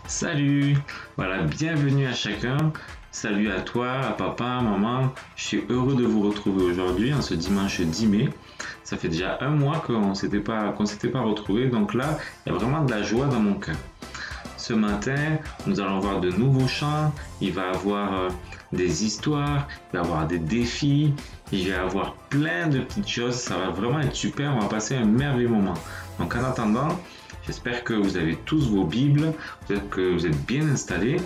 Salut! Voilà, bienvenue à chacun. Salut à toi, à papa, à maman. Je suis heureux de vous retrouver aujourd'hui, en ce dimanche 10 mai. Ça fait déjà un mois qu'on s'était pas retrouvés, donc là, il y a vraiment de la joie dans mon cœur. Ce matin, nous allons voir de nouveaux chants. Il va y avoir des histoires, il va y avoir des défis, il va y avoir plein de petites choses. Ça va vraiment être super. On va passer un merveilleux moment. Donc en attendant, j'espère que vous avez tous vos Bibles, que vous êtes bien installés.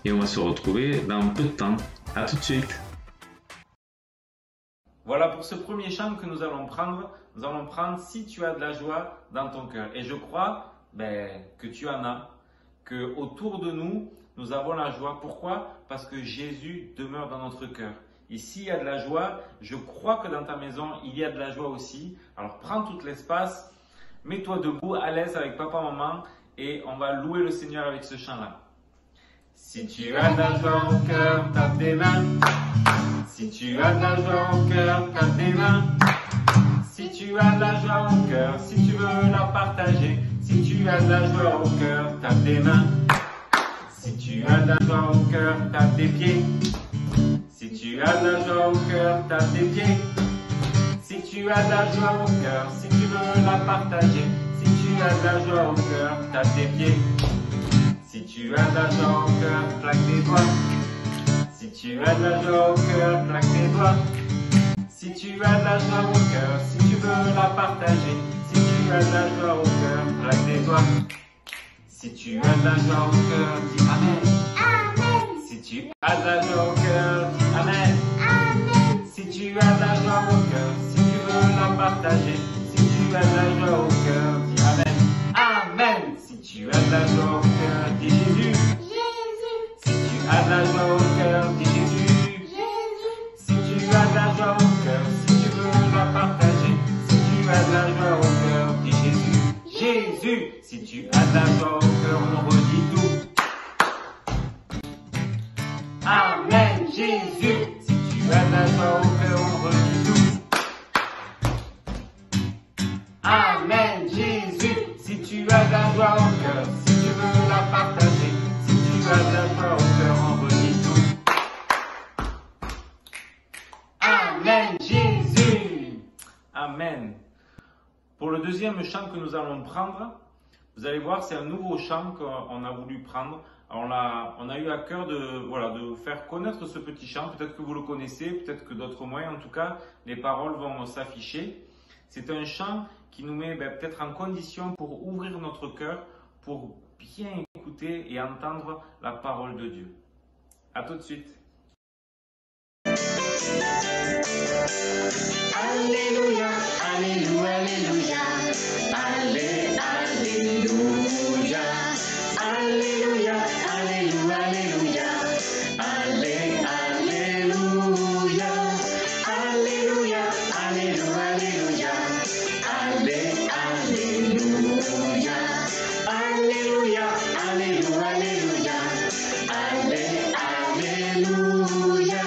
Et on va se retrouver dans peu de temps. À tout de suite. Voilà pour ce premier chant que nous allons prendre. Nous allons prendre Si tu as de la joie dans ton cœur. Et je crois que tu en as, que autour de nous, nous avons la joie. Pourquoi? Parce que Jésus demeure dans notre cœur. Et s'il y a de la joie, je crois que dans ta maison, il y a de la joie aussi. Alors prends tout l'espace, mets-toi debout, à l'aise avec papa, maman, et on va louer le Seigneur avec ce chant-là. Si tu as de la joie au cœur, tape des mains. Si tu as de la joie au cœur, tape des mains. Si tu as de la joie au cœur, si tu veux la partager. Si tu as de la joie au cœur, tape des mains. Si tu as de la joie au cœur, tape des pieds. Si tu as de la joie au cœur, tape des pieds. Si tu as de la joie au cœur, si tu veux la partager. Si tu as de la joie au cœur, tape des pieds. Si tu as de la joie au cœur, claque tes doigts. Si tu as de la joie au cœur, claque tes doigts. Si tu as de la joie au cœur, si tu veux la partager. Si tu as de la joie au cœur, claque tes doigts. Si tu as de la joie au cœur, dis Amen. Amen. Si tu as de la joie au cœur, dis Amen. Amen. Si tu as de la joie au cœur, si tu veux la partager. Si tu as de la joie au cœur, dis Amen. Amen. Si tu as de la joie au cœur, dis Jésus. Jésus. Si tu as de la joie au cœur, dis Jésus. Jésus. Si tu as de la joie au cœur, si tu veux la partager. Si tu as de la joie au cœur, dis Jésus. Jésus. Si tu as de la joie au cœur, on redit tout. Amen. Jésus. Si tu as de la joie au cœur, on redit tout. Amen. Jésus. Si tu as de la joie au cœur, si tu veux la partager. Si tu as de la joie au cœur, on redit tout. Amen. Jésus. Amen. Pour le deuxième chant que nous allons prendre, vous allez voir, c'est un nouveau chant qu'on a voulu prendre. Alors on a eu à cœur de vous faire connaître ce petit chant. Peut-être que vous le connaissez, peut-être que d'autres moins. En tout cas, les paroles vont s'afficher. C'est un chant qui nous met peut-être en condition pour ouvrir notre cœur, pour bien écouter et entendre la parole de Dieu. À tout de suite. Alléluia, Alléluia, Alléluia, Allé, Alléluia, Alléluia, Alléluia, Alléluia, Allé, Alléluia, Alléluia, Alléluia, Alléluia, Allé, Alléluia, Alléluia, Alléluia, Alléluia, Allé, Alléluia.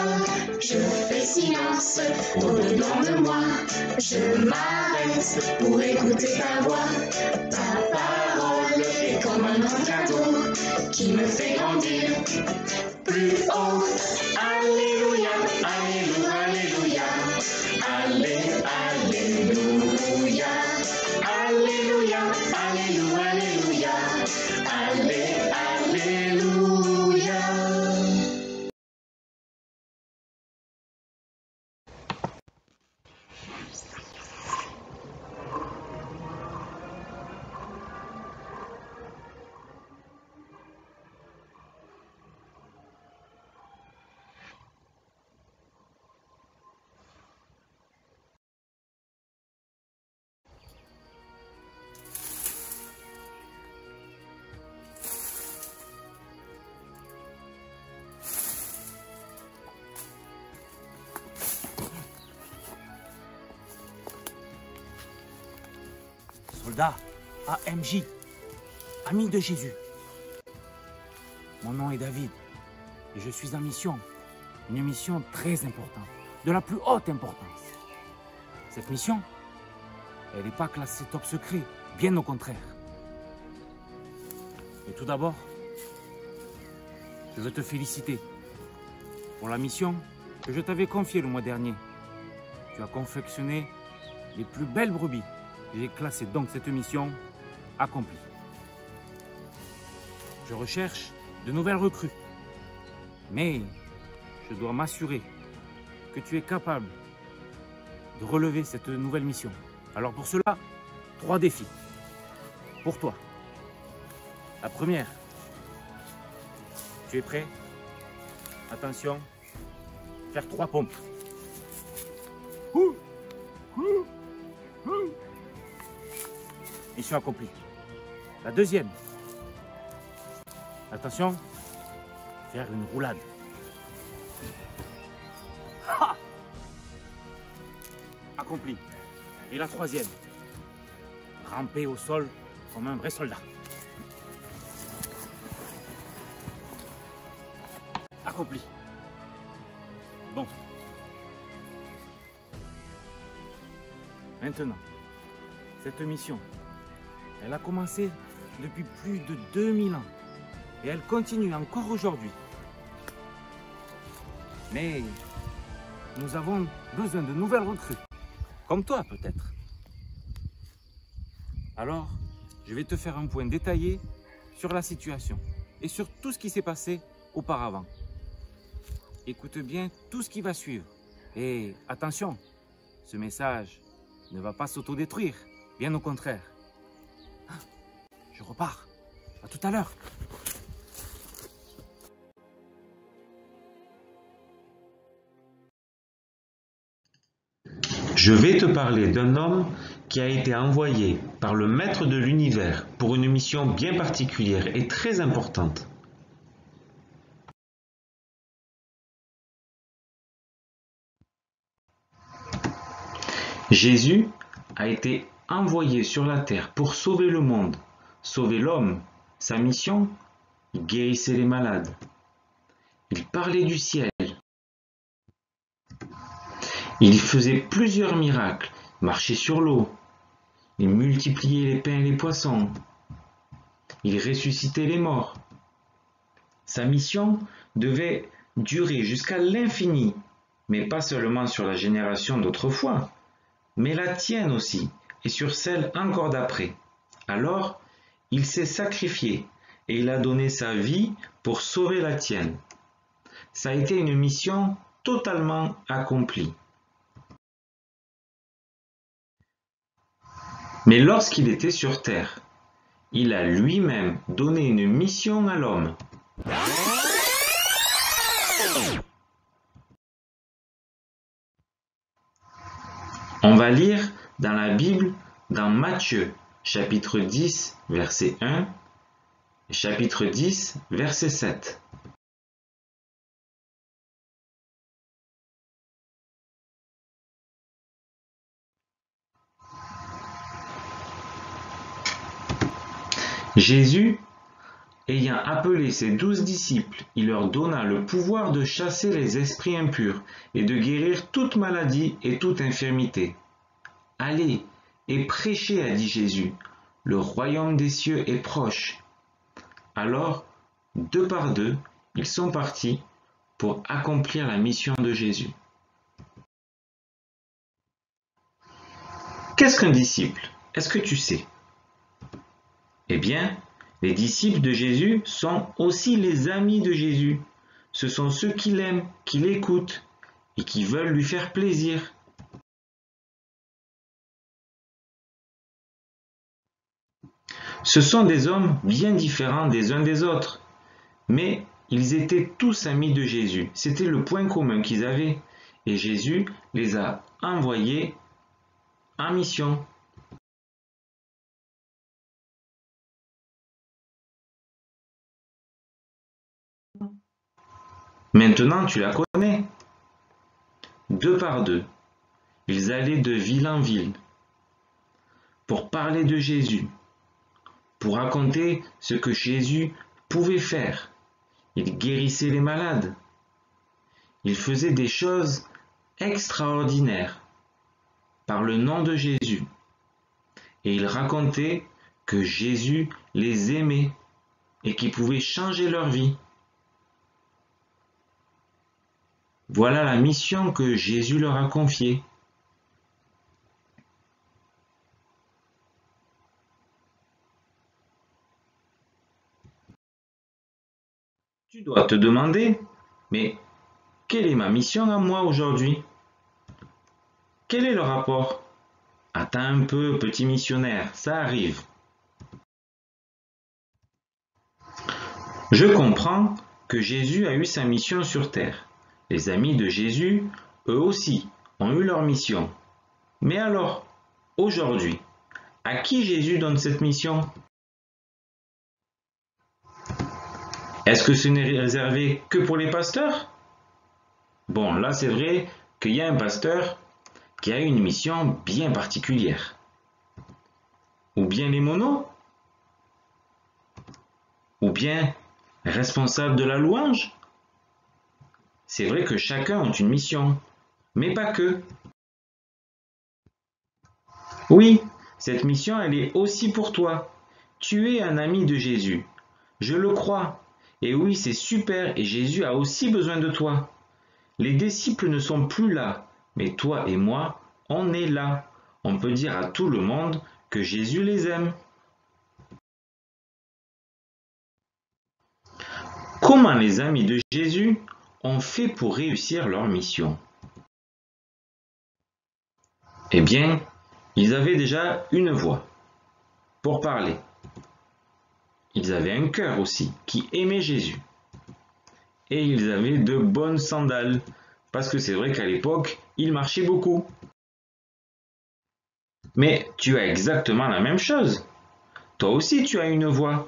Je fais silence au-dedans de moi, je m'arrête pour écouter ta voix. Ta parole est comme un grand cadeau qui me fait grandir plus haut. Alléluia, Alléluia, Alléluia, Allé, Alléluia, Alléluia, Alléluia, Alléluia, Allé, Alléluia. Soldat, AMJ, ami de Jésus. Mon nom est David et je suis en mission, une mission très importante, de la plus haute importance. Cette mission, elle n'est pas classée top secret, bien au contraire. Et tout d'abord, je veux te féliciter pour la mission que je t'avais confiée le mois dernier. Tu as confectionné les plus belles brebis. J'ai classé donc cette mission accomplie. Je recherche de nouvelles recrues. Mais je dois m'assurer que tu es capable de relever cette nouvelle mission. Alors pour cela, 3 défis pour toi. La première, tu es prêt? Attention, faire 3 pompes. Mission accomplie. La deuxième, attention, faire une roulade. Ha! Accompli. Et la troisième, ramper au sol comme un vrai soldat. Accompli. Bon. Maintenant, cette mission, elle a commencé depuis plus de 2000 ans. Et elle continue encore aujourd'hui. Mais nous avons besoin de nouvelles recrues. Comme toi peut-être. Alors, je vais te faire un point détaillé sur la situation et sur tout ce qui s'est passé auparavant. Écoute bien tout ce qui va suivre. Et attention, ce message ne va pas s'autodétruire. Bien au contraire. Je repars. À tout à l'heure. Je vais te parler d'un homme qui a été envoyé par le Maître de l'univers pour une mission bien particulière et très importante. Jésus a été envoyé sur la terre pour sauver le monde, sauver l'homme. Sa mission, il guérissait les malades. Il parlait du ciel. Il faisait plusieurs miracles, marchait sur l'eau. Il multipliait les pains et les poissons. Il ressuscitait les morts. Sa mission devait durer jusqu'à l'infini, mais pas seulement sur la génération d'autrefois, mais la tienne aussi, et sur celle encore d'après. Alors, il s'est sacrifié, et il a donné sa vie pour sauver la tienne. Ça a été une mission totalement accomplie. Mais lorsqu'il était sur terre, il a lui-même donné une mission à l'homme. On va lire dans la Bible, dans Matthieu, chapitre 10, verset 1, et chapitre 10, verset 7. Jésus, ayant appelé ses 12 disciples, il leur donna le pouvoir de chasser les esprits impurs et de guérir toute maladie et toute infirmité. « Allez et prêchez, a dit Jésus, le royaume des cieux est proche. » Alors, 2 par 2, ils sont partis pour accomplir la mission de Jésus. Qu'est-ce qu'un disciple? Est-ce que tu sais? Eh bien, les disciples de Jésus sont aussi les amis de Jésus. Ce sont ceux qui l'aiment, qui l'écoutent et qui veulent lui faire plaisir. Ce sont des hommes bien différents des uns des autres, mais ils étaient tous amis de Jésus. C'était le point commun qu'ils avaient. Et Jésus les a envoyés en mission. Maintenant, tu la connais. 2 par 2, ils allaient de ville en ville pour parler de Jésus, pour raconter ce que Jésus pouvait faire. Il guérissait les malades. Il faisait des choses extraordinaires par le nom de Jésus. Et il racontait que Jésus les aimait et qui pouvait changer leur vie. Voilà la mission que Jésus leur a confiée. Tu dois te demander, mais quelle est ma mission à moi aujourd'hui? Quel est le rapport? Attends un peu, petit missionnaire, ça arrive. Je comprends que Jésus a eu sa mission sur terre. Les amis de Jésus, eux aussi, ont eu leur mission. Mais alors, aujourd'hui, à qui Jésus donne cette mission? Est-ce que ce n'est réservé que pour les pasteurs? Bon, là c'est vrai qu'il y a un pasteur qui a une mission bien particulière. Ou bien les monos? Ou bien responsable de la louange? C'est vrai que chacun a une mission, mais pas que. Oui, cette mission, elle est aussi pour toi. Tu es un ami de Jésus. Je le crois. Et oui, c'est super et Jésus a aussi besoin de toi. Les disciples ne sont plus là, mais toi et moi, on est là. On peut dire à tout le monde que Jésus les aime. Comment les amis de Jésus ont fait pour réussir leur mission? Eh bien, ils avaient déjà une voix pour parler. Ils avaient un cœur aussi qui aimait Jésus. Et ils avaient de bonnes sandales, parce que c'est vrai qu'à l'époque, ils marchaient beaucoup. Mais tu as exactement la même chose. Toi aussi, tu as une voix.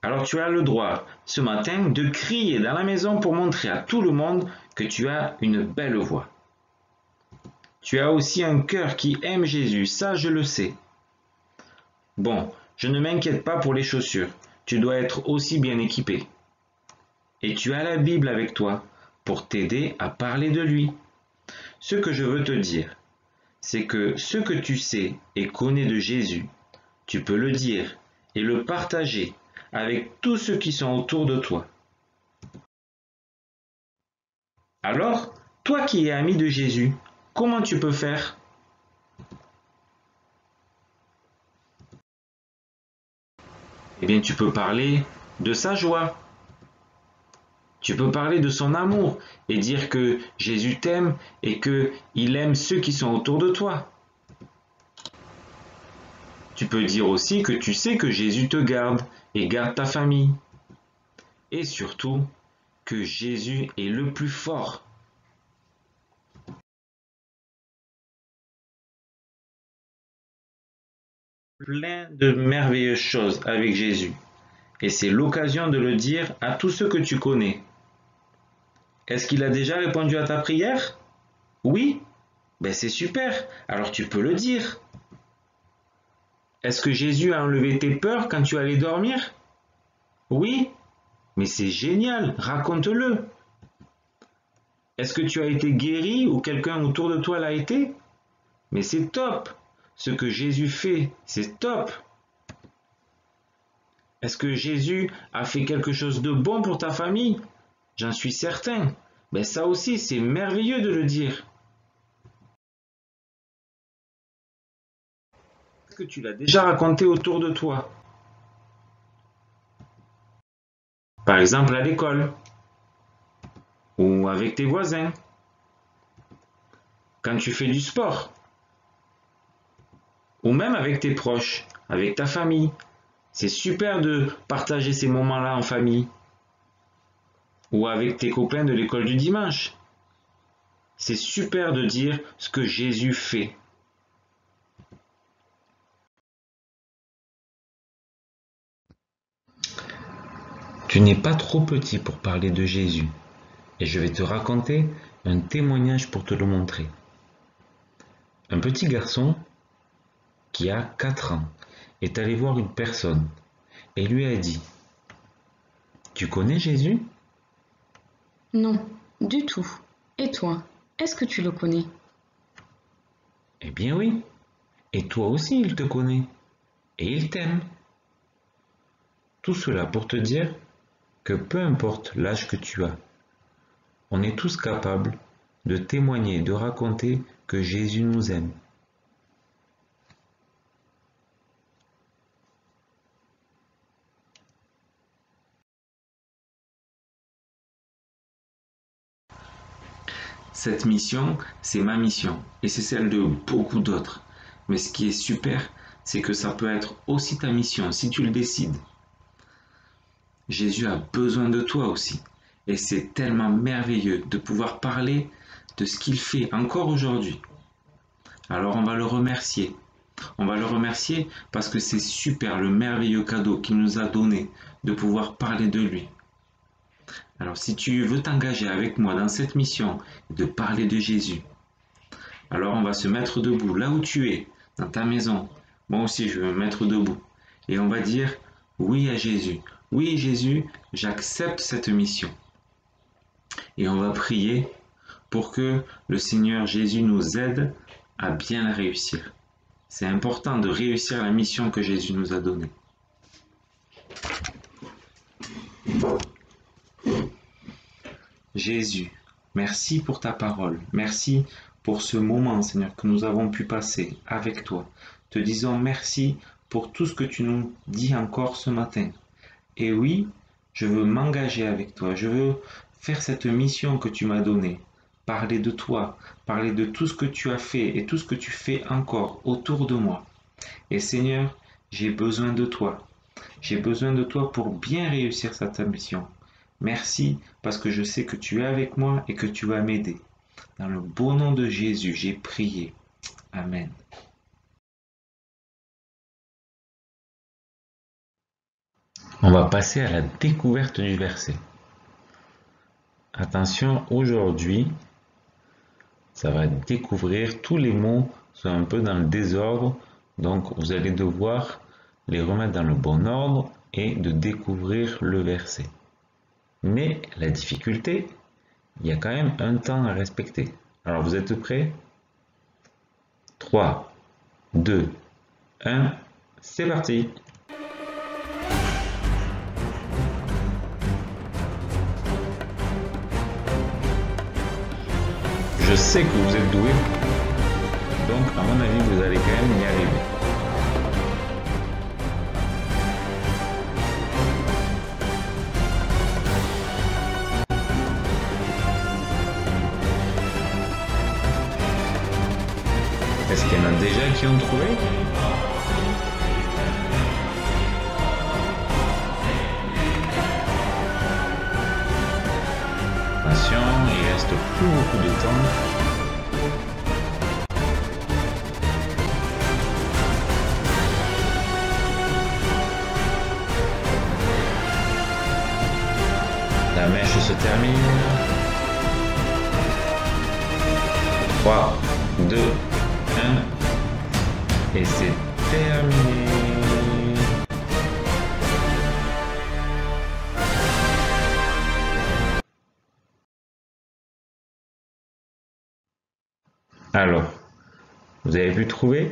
Alors tu as le droit, ce matin, de crier dans la maison pour montrer à tout le monde que tu as une belle voix. Tu as aussi un cœur qui aime Jésus, ça je le sais. Bon, je ne m'inquiète pas pour les chaussures, tu dois être aussi bien équipé. Et tu as la Bible avec toi pour t'aider à parler de lui. Ce que je veux te dire, c'est que ce que tu sais et connais de Jésus, tu peux le dire et le partager avec tous ceux qui sont autour de toi. Alors, toi qui es ami de Jésus, comment tu peux faire? Eh bien, tu peux parler de sa joie. Tu peux parler de son amour et dire que Jésus t'aime et qu'il aime ceux qui sont autour de toi. Tu peux dire aussi que tu sais que Jésus te garde et garde ta famille. Et surtout, que Jésus est le plus fort. Plein de merveilleuses choses avec Jésus. Et c'est l'occasion de le dire à tous ceux que tu connais. Est-ce qu'il a déjà répondu à ta prière? Oui? Ben c'est super, alors tu peux le dire. Est-ce que Jésus a enlevé tes peurs quand tu allais dormir? Oui? Mais c'est génial, raconte-le. Est-ce que tu as été guéri ou quelqu'un autour de toi l'a été? Mais c'est top. Ce que Jésus fait, c'est top. Est-ce que Jésus a fait quelque chose de bon pour ta famille? J'en suis certain. Mais ça aussi, c'est merveilleux de le dire. Est-ce que tu l'as déjà raconté autour de toi? Par exemple à l'école ou avec tes voisins, quand tu fais du sport, ou même avec tes proches, avec ta famille. C'est super de partager ces moments-là en famille, ou avec tes copains de l'école du dimanche. C'est super de dire ce que Jésus fait. Tu n'es pas trop petit pour parler de Jésus, et je vais te raconter un témoignage pour te le montrer. Un petit garçon qui a 4 ans est allé voir une personne et lui a dit: Tu connais Jésus? Non, du tout. Et toi, est-ce que tu le connais? Eh bien oui, et toi aussi il te connaît, et il t'aime. Tout cela pour te dire que peu importe l'âge que tu as, on est tous capables de témoigner, de raconter que Jésus nous aime. Cette mission, c'est ma mission et c'est celle de beaucoup d'autres. Mais ce qui est super, c'est que ça peut être aussi ta mission si tu le décides. Jésus a besoin de toi aussi. Et c'est tellement merveilleux de pouvoir parler de ce qu'il fait encore aujourd'hui. Alors on va le remercier. On va le remercier parce que c'est super le merveilleux cadeau qu'il nous a donné de pouvoir parler de lui. Alors si tu veux t'engager avec moi dans cette mission de parler de Jésus, alors on va se mettre debout là où tu es, dans ta maison. Moi aussi je vais me mettre debout. Et on va dire oui à Jésus. Oui Jésus, j'accepte cette mission. Et on va prier pour que le Seigneur Jésus nous aide à bien la réussir. C'est important de réussir la mission que Jésus nous a donnée. Jésus, merci pour ta parole. Merci pour ce moment, Seigneur, que nous avons pu passer avec toi. Te disons merci pour tout ce que tu nous dis encore ce matin. Et oui, je veux m'engager avec toi. Je veux faire cette mission que tu m'as donnée. Parler de toi, parler de tout ce que tu as fait et tout ce que tu fais encore autour de moi. Et Seigneur, j'ai besoin de toi. J'ai besoin de toi pour bien réussir cette mission. Merci parce que je sais que tu es avec moi et que tu vas m'aider. Dans le beau nom de Jésus, j'ai prié. Amen. On va passer à la découverte du verset. Attention, aujourd'hui, ça va découvrir tous les mots sont un peu dans le désordre, donc vous allez devoir les remettre dans le bon ordre et de découvrir le verset. Mais la difficulté, il y a quand même un temps à respecter. Alors vous êtes prêts? 3, 2, 1, c'est parti! Je sais que vous êtes doués, donc à mon avis vous allez quand même y arriver. Est-ce qu'il y en a déjà qui ont trouvé? Attention, il reste plus beaucoup de temps. La mèche se termine. 3, 2, 1 et c'est terminé. Alors, vous avez pu trouver?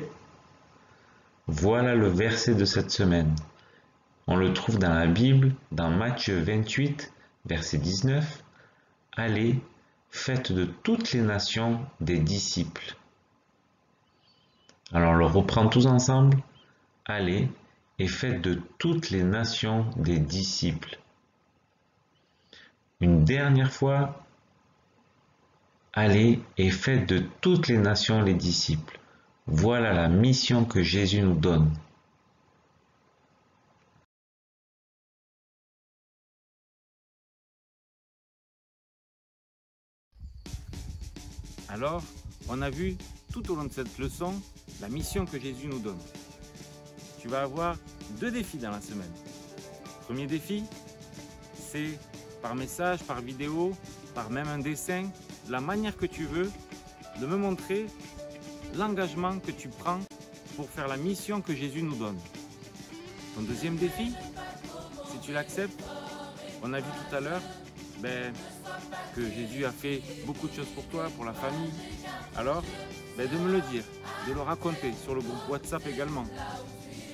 Voilà le verset de cette semaine. On le trouve dans la Bible, dans Matthieu 28, verset 19. Allez, faites de toutes les nations des disciples. Alors on le reprend tous ensemble. Allez et faites de toutes les nations des disciples. Une dernière fois. Allez et faites de toutes les nations les disciples. Voilà la mission que Jésus nous donne. Alors, on a vu tout au long de cette leçon la mission que Jésus nous donne. Tu vas avoir 2 défis dans la semaine. Premier défi, c'est par message, par vidéo, par même un dessin, la manière que tu veux, de me montrer l'engagement que tu prends pour faire la mission que Jésus nous donne. Ton deuxième défi, si tu l'acceptes, on a vu tout à l'heure que Jésus a fait beaucoup de choses pour toi, pour la famille. Alors, de me le dire, de le raconter sur le groupe WhatsApp également,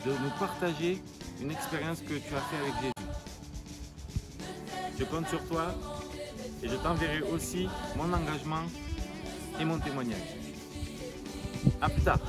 de nous partager une expérience que tu as fait avec Jésus. Je compte sur toi et je t'enverrai aussi mon engagement et mon témoignage. À plus tard.